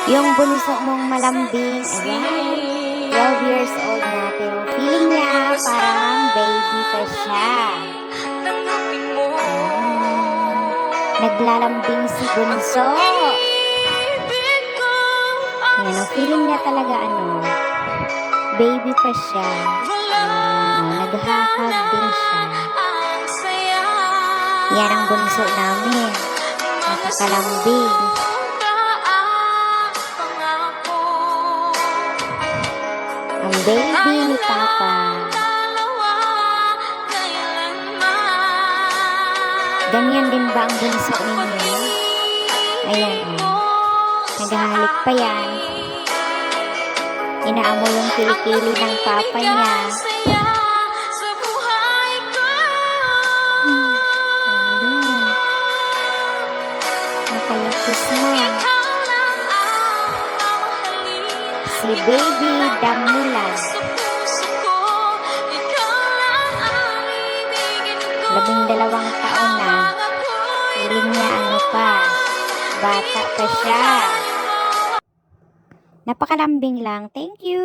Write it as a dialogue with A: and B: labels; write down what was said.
A: Yung bunso mong malambing, ayan, 12 years old na, pero feeling niya parang baby pa siya. Naglalambing si bunso. Ayan, ang feeling niya talaga, baby pa siya. Naghahag din siya. Yan ang bunso namin. Nakakalambing. Ang baby ni Papa. Ganyan din ba ang bunso ninyo? Ayan, naghahalik pa yan. Inaamo yung kilikili ng papa niya. Nakayakis na. Si Baby Damulan. 12 taon na. Piling niya bata pa siya. Napakalambing lang. Thank you.